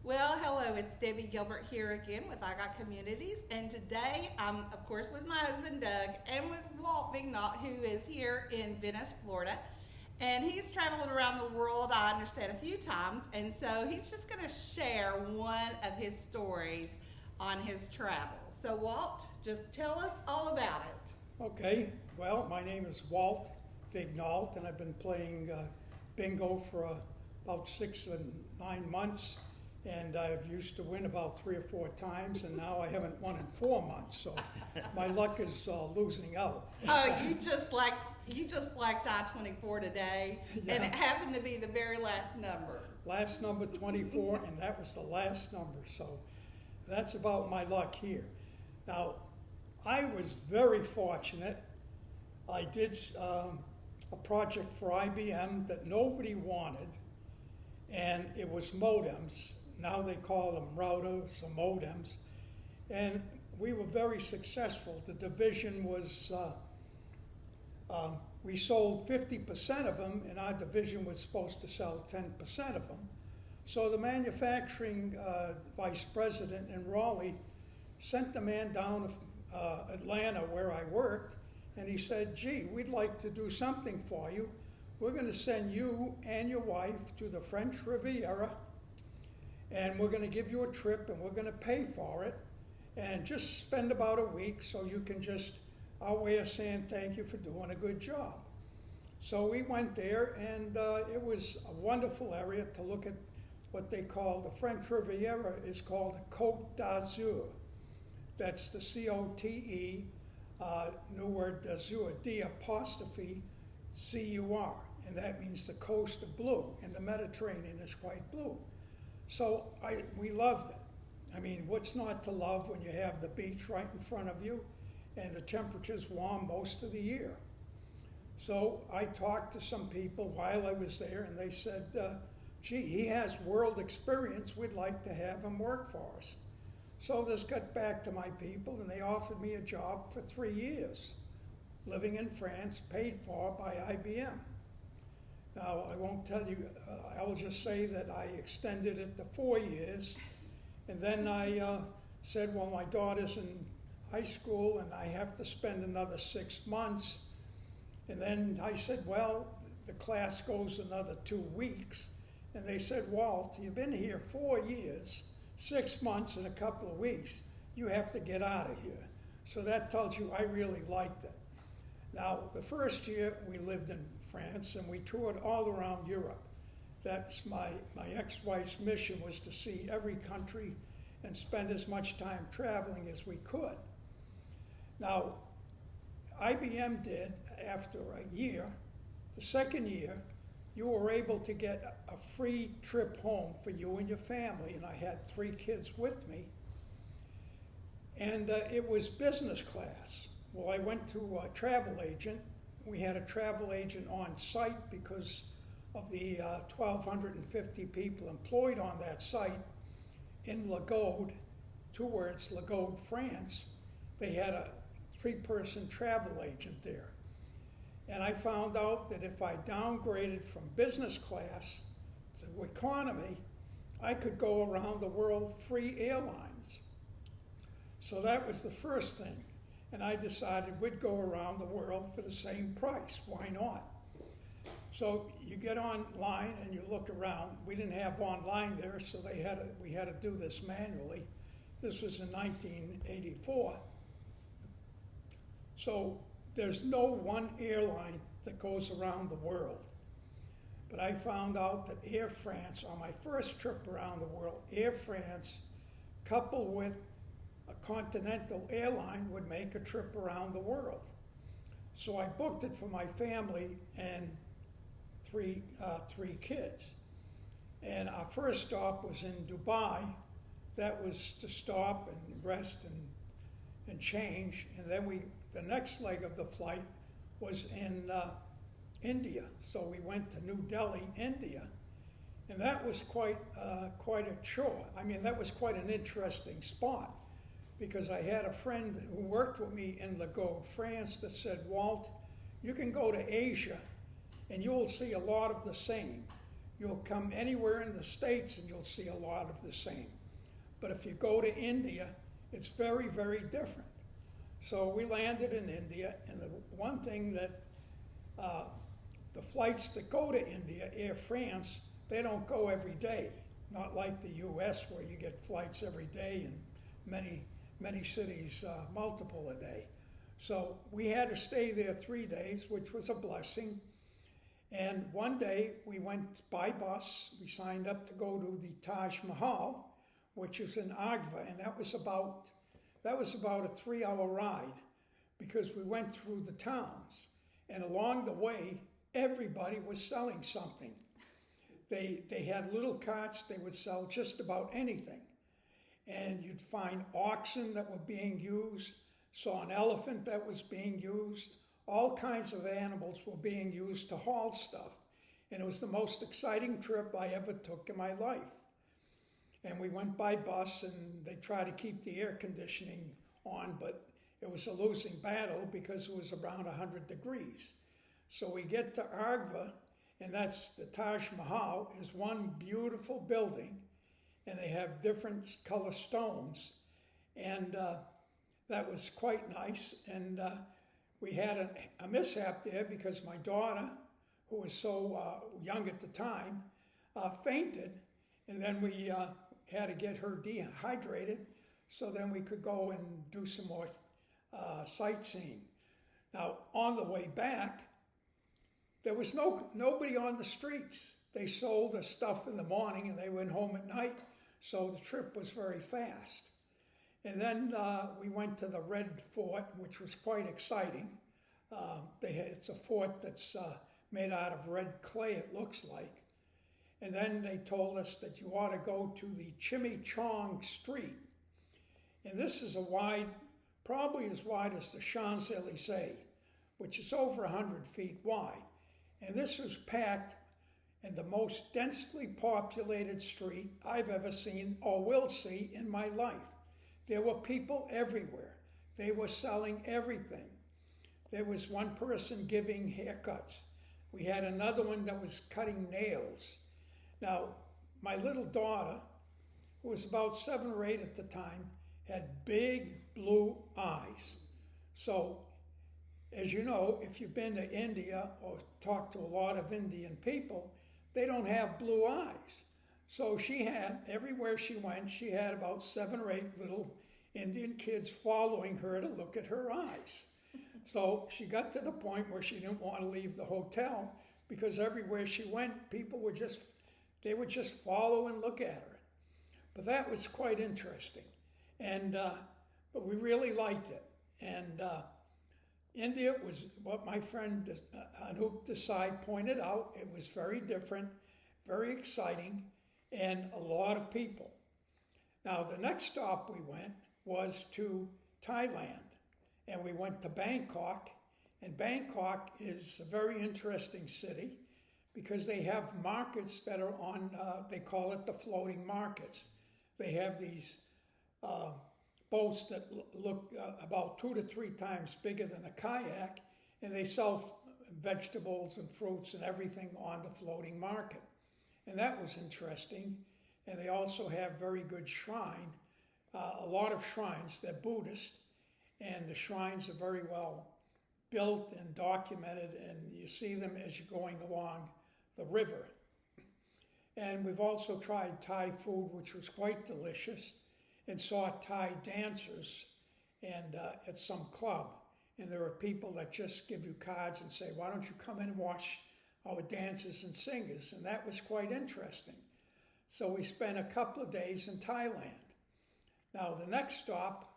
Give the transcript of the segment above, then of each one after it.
Well, hello, it's Debbie Gilbert here again with Igot Communities, and today I'm, of course, with my husband Doug and with Walt Vignault, who is here in Venice, Florida. And he's traveled around the world, I understand, a few times, and so he's just going to share one of his stories on his travels. So, Walt, just tell us all about it. Okay, well, my name is Walt Vignault, and I've been playing bingo for about 6 or 9 months. And I've used to win about 3 or 4 times, and now I haven't won in 4 months. So my luck is losing out. Oh, you just liked I-24 today, Yeah. and it happened to be the very last number. Last number 24, and that was the last number. So that's about my luck here. Now, I was very fortunate. I did a project for IBM that nobody wanted, and it was modems. Now they call them routers or modems. And we were very successful. The division was, we sold 50% of them, and our division was supposed to sell 10% of them. So the manufacturing vice president in Raleigh sent the man down to Atlanta where I worked, and he said, gee, we'd like to do something for you. We're going to send you and your wife to the French Riviera, and we're going to give you a trip, and we're going to pay for it, and just spend about a week so you can just, our way of saying thank you for doing a good job. So we went there, and it was a wonderful area to look at. What they call the French Riviera is called the Côte d'Azur. That's the C-O-T-E, new word d'Azur, D''C-U-R, and that means the coast of blue, and the Mediterranean is quite blue. So we loved it. I mean, what's not to love when you have the beach right in front of you and the temperature's warm most of the year? So I talked to some people while I was there, and they said, gee, he has world experience. We'd like to have him work for us. So this got back to my people, and they offered me a job for 3 years, living in France, paid for by IBM. Now, I won't tell you, I will just say that I extended it to 4 years, and then I said, well, my daughter's in high school, and I have to spend another 6 months. And then I said, well, the class goes another 2 weeks. And they said, Walt, you've been here 4 years, 6 months and a couple of weeks. You have to get out of here. So that tells you I really liked it. Now, the first year we lived in France, and we toured all around Europe. That's my ex-wife's mission, was to see every country and spend as much time traveling as we could. Now, IBM did, after a year, the second year, you were able to get a free trip home for you and your family, and I had 3 kids with me. And it was business class. Well, I went to a travel agent. We had a travel agent on site because of the 1,250 people employed on that site in Igot, 2 words, Igot, France. They had a 3-person travel agent there. And I found out that if I downgraded from business class to economy, I could go around the world free airlines. So that was the first thing. And I decided we'd go around the world for the same price. Why not? So you get online and you look around. We didn't have online there, so we had to do this manually. This was in 1984. So there's no one airline that goes around the world. But I found out that Air France, on my first trip around the world, Air France, coupled with a continental airline, would make a trip around the world. So I booked it for my family and three kids. And our first stop was in Dubai. That was to stop and rest and change. And then the next leg of the flight was in India. So we went to New Delhi, India. And that was quite a chore. I mean, that was quite an interesting spot, because I had a friend who worked with me in Igot, France, that said, Walt, you can go to Asia and you will see a lot of the same. You'll come anywhere in the States and you'll see a lot of the same. But if you go to India, it's very, very different. So we landed in India, and the one thing that the flights that go to India, Air France, they don't go every day. Not like the US where you get flights every day and many cities, multiple a day. So we had to stay there 3 days, which was a blessing. And one day we went by bus. We signed up to go to the Taj Mahal, which is in Agra, and that was about a 3-hour ride because we went through the towns. And along the way, everybody was selling something. They had little carts. They would sell just about anything. And you'd find oxen that were being used, saw an elephant that was being used. All kinds of animals were being used to haul stuff. And it was the most exciting trip I ever took in my life. And we went by bus, and they tried to keep the air conditioning on, but it was a losing battle because it was around 100 degrees. So we get to Agra, and that's the Taj Mahal is one beautiful building, and they have different color stones. And that was quite nice. And we had a mishap there because my daughter, who was so young at the time, fainted. And then we had to get her dehydrated so then we could go and do some more sightseeing. Now, on the way back, there was nobody on the streets. They sold the stuff in the morning and they went home at night, so the trip was very fast. And then we went to the Red Fort, which was quite exciting. It's a fort that's made out of red clay, it looks like. And then they told us that you ought to go to the Chimichong Street. And this is probably as wide as the Champs-Élysées, which is over 100 feet wide. And this was packed in the most densely populated street I've ever seen or will see in my life. There were people everywhere. They were selling everything. There was one person giving haircuts. We had another one that was cutting nails. Now, my little daughter, who was about 7 or 8 at the time, had big blue eyes. So, as you know, if you've been to India or talked to a lot of Indian people, they don't have blue eyes. So she had, everywhere she went, she had about 7 or 8 little Indian kids following her to look at her eyes. So she got to the point where she didn't want to leave the hotel because everywhere she went, people would just follow and look at her. But that was quite interesting. And but we really liked it. And India was what my friend Anoop Desai pointed out. It was very different, very exciting, and a lot of people. Now, the next stop we went was to Thailand, and we went to Bangkok. And Bangkok is a very interesting city because they have markets that are on, they call it the floating markets. They have these boats that look about 2 to 3 times bigger than a kayak, and they sell vegetables and fruits and everything on the floating market. And that was interesting. And they also have very good shrine, a lot of shrines. They're Buddhist, and the shrines are very well built and documented, and you see them as you're going along the river. And we've also tried Thai food, which was quite delicious, and saw Thai dancers and at some club. And there are people that just give you cards and say, why don't you come in and watch our dancers and singers? And that was quite interesting. So we spent a couple of days in Thailand. Now, the next stop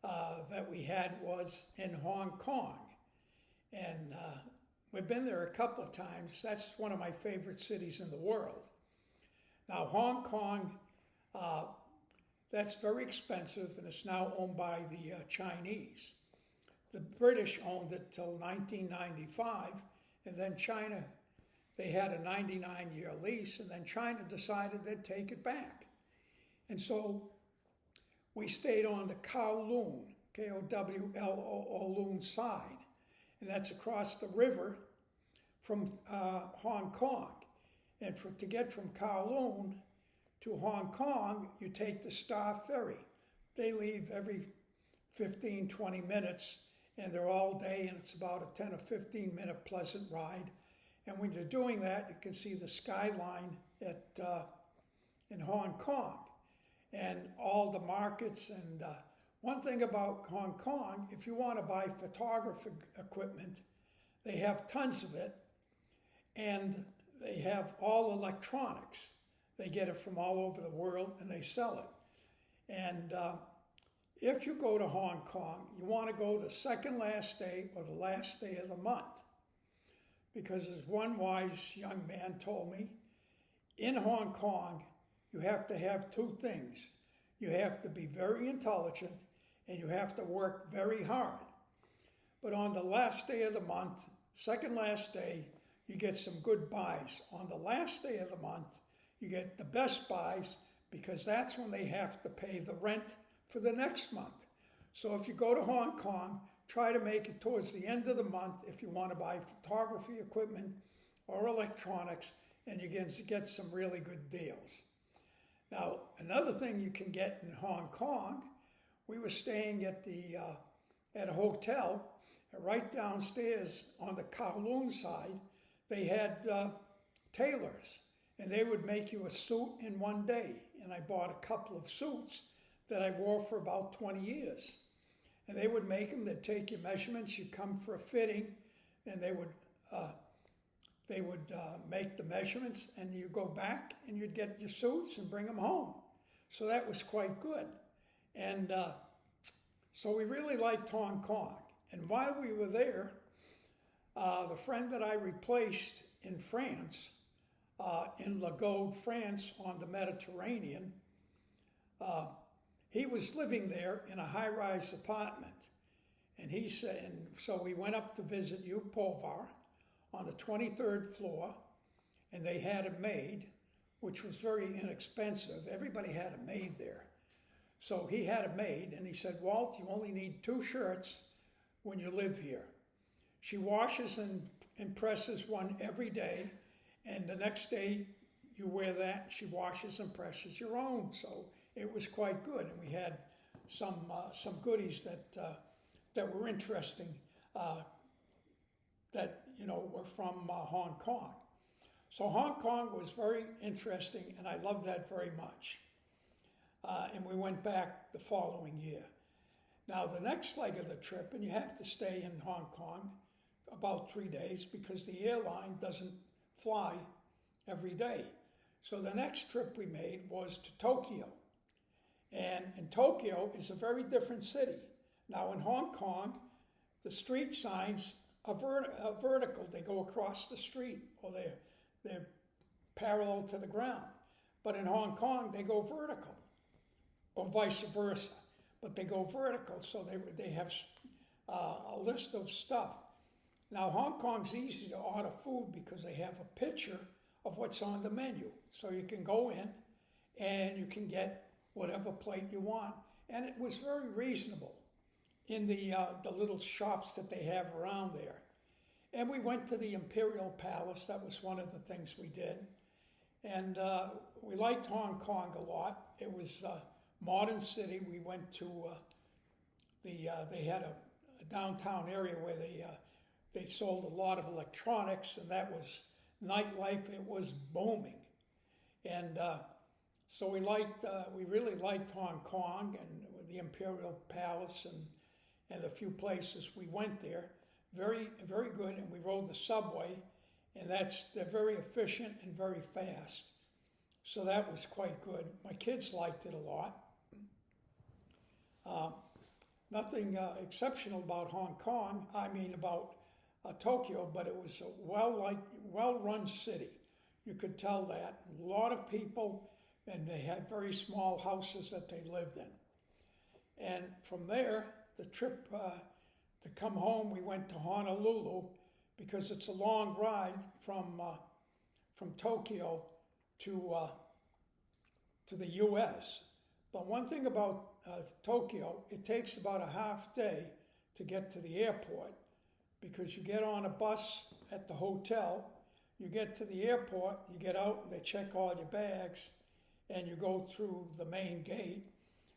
that we had was in Hong Kong. And we've been there a couple of times. That's one of my favorite cities in the world. Now, Hong Kong, that's very expensive, and it's now owned by the Chinese. The British owned it till 1995, and then China, they had a 99-year lease, and then China decided they'd take it back. And so we stayed on the Kowloon, Kowloon side, and that's across the river from Hong Kong. And to get from Kowloon to Hong Kong, you take the Star Ferry. They leave every 15, 20 minutes, and they're all day, and it's about a 10 or 15 minute pleasant ride. And when you're doing that, you can see the skyline in Hong Kong and all the markets. And one thing about Hong Kong, if you want to buy photography equipment, they have tons of it, and they have all electronics. They get it from all over the world, and they sell it. And if you go to Hong Kong, you want to go the second last day or the last day of the month. Because as one wise young man told me, in Hong Kong, you have to have two things. You have to be very intelligent, and you have to work very hard. But on the last day of the month, second last day, you get some good buys. On the last day of the month, you get the best buys, because that's when they have to pay the rent for the next month. So if you go to Hong Kong, try to make it towards the end of the month if you want to buy photography equipment or electronics, and you get some really good deals. Now, another thing you can get in Hong Kong, we were staying at a hotel, and right downstairs on the Kowloon side, they had tailors, and they would make you a suit in one day. And I bought a couple of suits that I wore for about 20 years. And they would make them, they'd take your measurements, you'd come for a fitting, and they would make the measurements, and you go back and you'd get your suits and bring them home. So that was quite good. And so we really liked Hong Kong. And while we were there, the friend that I replaced in France, in Igot, France, on the Mediterranean, he was living there in a high-rise apartment. And he said, and so we went up to visit Upovar on the 23rd floor, and they had a maid, which was very inexpensive. Everybody had a maid there. So he had a maid, and he said, Walt, you only need 2 shirts when you live here. She washes and presses one every day, and the next day you wear that. She washes and presses your own. So it was quite good, and we had some goodies that were interesting that were from Hong Kong. So Hong Kong was very interesting, and I loved that very much. And we went back the following year. Now the next leg of the trip, and you have to stay in Hong Kong about 3 days because the airline doesn't fly every day. So the next trip we made was to Tokyo. And Tokyo is a very different city. Now in Hong Kong, the street signs are vertical. They go across the street, or they're parallel to the ground. But in Hong Kong, they go vertical, or vice versa. But they go vertical, so they have a list of stuff. Now Hong Kong's easy to order food because they have a picture of what's on the menu. So you can go in and you can get whatever plate you want. And it was very reasonable in the little shops that they have around there. And we went to the Imperial Palace. That was one of the things we did. And we liked Hong Kong a lot. It was a modern city. We went to they had a downtown area where they sold a lot of electronics, and that was nightlife. It was booming. And so we really liked Hong Kong and the Imperial Palace and the few places we went there. Very, very good. And we rode the subway, and they're very efficient and very fast. So that was quite good. My kids liked it a lot. Nothing exceptional about Hong Kong, about Tokyo, but it was a well-run city. You could tell that. A lot of people, and they had very small houses that they lived in. And from there, the trip to come home, we went to Honolulu because it's a long ride from Tokyo to the U.S. But one thing about Tokyo, it takes about a half day to get to the airport because you get on a bus at the hotel, You get to the airport, you get out, and they check all your bags, and you go through the main gate,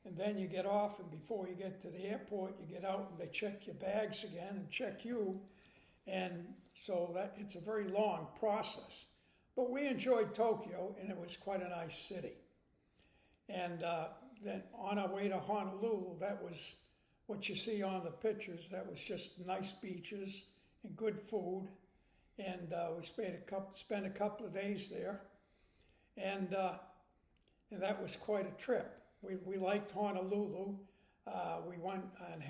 and then you get off, and before you get to the airport, you get out, and they check your bags again and check you, and so that it's a very long process. But we enjoyed Tokyo, and it was quite a nice city. And then on our way to Honolulu, that was what you see on the pictures. That was just nice beaches and good food. And we spent a couple of days there. And that was quite a trip. We liked Honolulu. We went and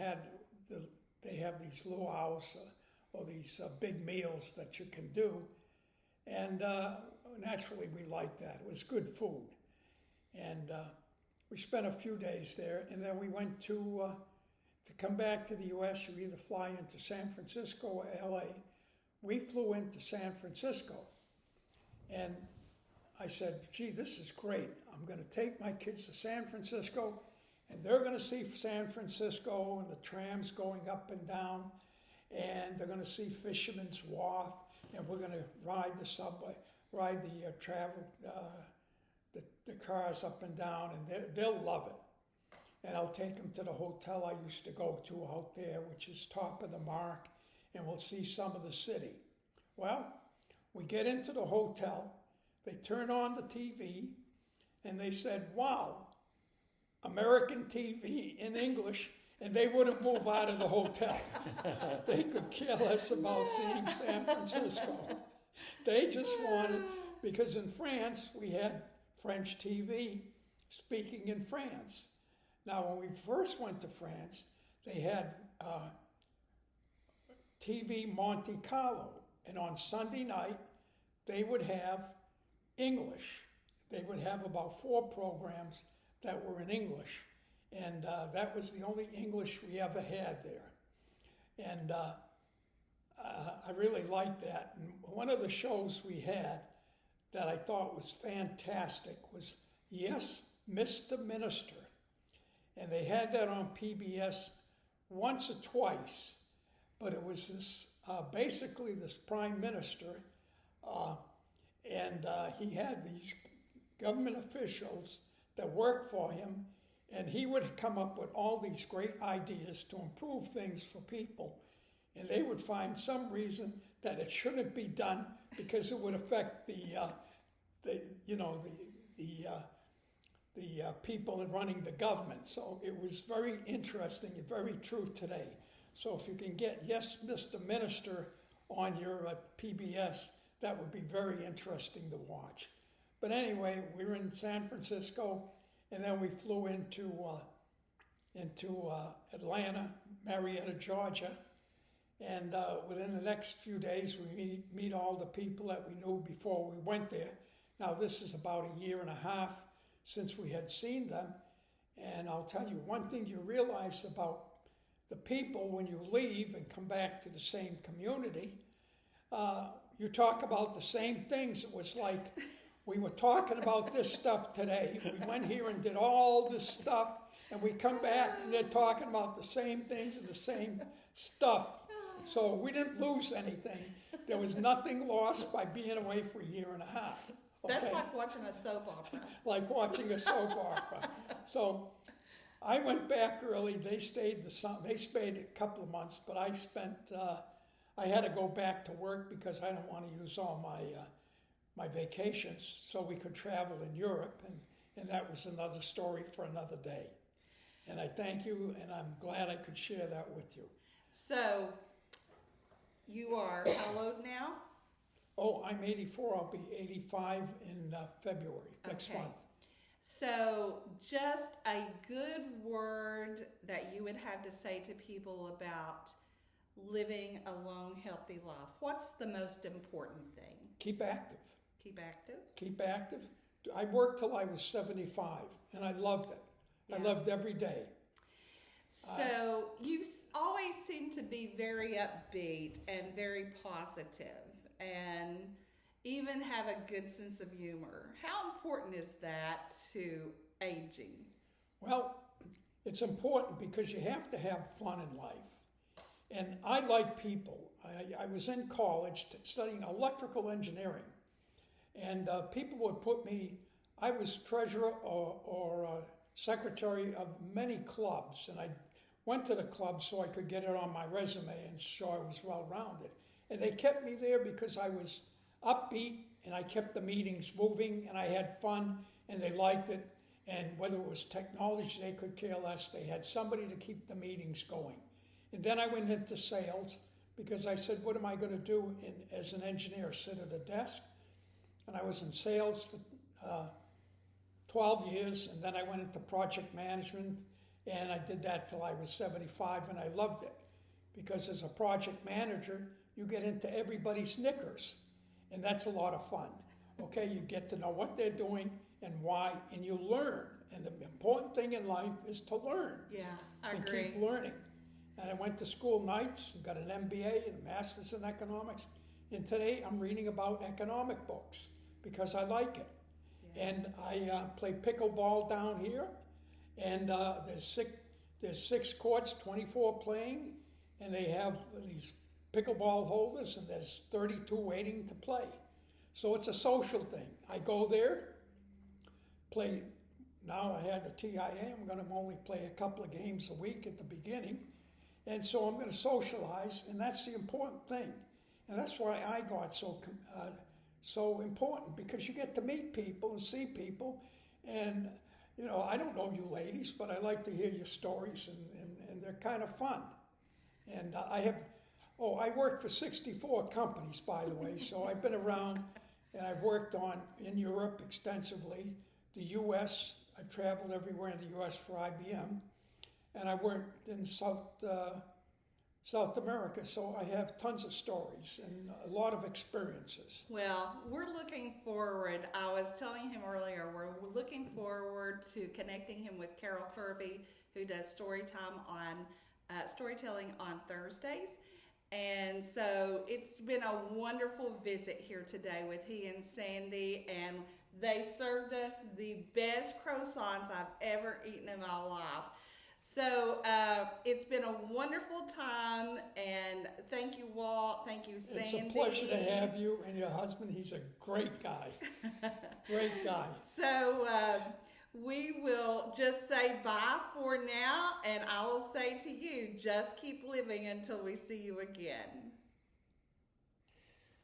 they have these luau's or these big meals that you can do. And naturally we liked that. It was good food. And we spent a few days there, and then we went to come back to the U.S., you either fly into San Francisco or L.A. We flew into San Francisco, and I said, gee, this is great. I'm going to take my kids to San Francisco, and they're going to see San Francisco and the trams going up and down, and they're going to see Fisherman's Wharf, and we're going to ride the subway, ride the the cars up and down, and they'll love it. And I'll take them to the hotel I used to go to out there, which is Top of the Mark, and we'll see some of the city. Well, we get into the hotel, they turn on the TV, and they said, wow, American TV in English, and they wouldn't move out of the hotel. They could care less about seeing San Francisco. They just wanted, because in France, we had French TV speaking in France. Now, when we first went to France, they had TV Monte Carlo, and on Sunday night, they would have English. They would have about 4 programs that were in English, and that was the only English we ever had there. And I really liked that. And one of the shows we had that I thought was fantastic was Yes, Mr. Minister. And they had that on PBS once or twice, but it was this basically this prime minister, and he had these government officials that worked for him, and he would come up with all these great ideas to improve things for people, and they would find some reason that it shouldn't be done because it would affect the people running the government. So it was very interesting and very true today. So if you can get Yes, Mr. Minister on your PBS, that would be very interesting to watch. But anyway, we were in San Francisco, and then we flew into Atlanta, Marietta, Georgia. And within the next few days, we meet all the people that we knew before we went there. Now, this is about a year and a half since we had seen them. And I'll tell you, one thing you realize about the people when you leave and come back to the same community, you talk about the same things. It was like, we were talking about this stuff today. We went here and did all this stuff, and we come back and they're talking about the same things and the same stuff. So we didn't lose anything. There was nothing lost by being away for a year and a half. Okay? That's like watching a soap opera. Like watching a soap opera. So I went back early. They stayed a couple of months, but I had to go back to work because I don't want to use all my vacations so we could travel in Europe, and that was another story for another day. And I thank you, and I'm glad I could share that with you. So, you are how old now? Oh, I'm 84. I'll be 85 in February, next month. So, just a good word that you would have to say to people about living a long, healthy life. What's the most important thing? Keep active. Keep active? Keep active. I worked till I was 75, and I loved it. Yeah. I loved every day. So you always seem to be very upbeat and very positive, and even have a good sense of humor. How important is that to aging? Well, it's important because you have to have fun in life. And I like people. I was in college studying electrical engineering. And people would put me, I was treasurer or secretary of many clubs. And I went to the club so I could get it on my resume and show I was well-rounded. And they kept me there because I was upbeat and I kept the meetings moving and I had fun and they liked it. And whether it was technology, they could care less. They had somebody to keep the meetings going. And then I went into sales because I said, what am I going to do as an engineer? Sit at a desk? And I was in sales for 12 years, and then I went into project management, and I did that till I was 75, and I loved it. Because as a project manager, you get into everybody's knickers, and that's a lot of fun. Okay, you get to know what they're doing and why, and you learn. And the important thing in life is to learn. Yeah, I and agree. keep learning. And I went to school nights and got an MBA and a master's in economics. And today I'm reading about economic books because I like it. Yeah. And I play pickleball down here. And there's six courts, 24 playing. And they have these pickleball holders and there's 32 waiting to play. So it's a social thing. I go there, play. Now I had the TIA. I'm going to only play a couple of games a week at the beginning. And so I'm going to socialize, and that's the important thing. And that's why Igot so important, because you get to meet people and see people. And, you know, I don't know you ladies, but I like to hear your stories, and they're kind of fun. And I worked for 64 companies, by the way, so I've been around, and I've worked in Europe extensively, the U.S., I've traveled everywhere in the U.S. for IBM. And I worked in South America, so I have tons of stories and a lot of experiences. Well, we're looking forward. I was telling him earlier, we're looking forward to connecting him with Carol Kirby, who does storytelling on Thursdays. And so it's been a wonderful visit here today with he and Sandy, and they served us the best croissants I've ever eaten in my life. So it's been a wonderful time, and thank you, Walt. Thank you, Sandy. It's a pleasure to have you and your husband. He's a great guy. Great guy. So we will just say bye for now, and I will say to you, just keep living until we see you again.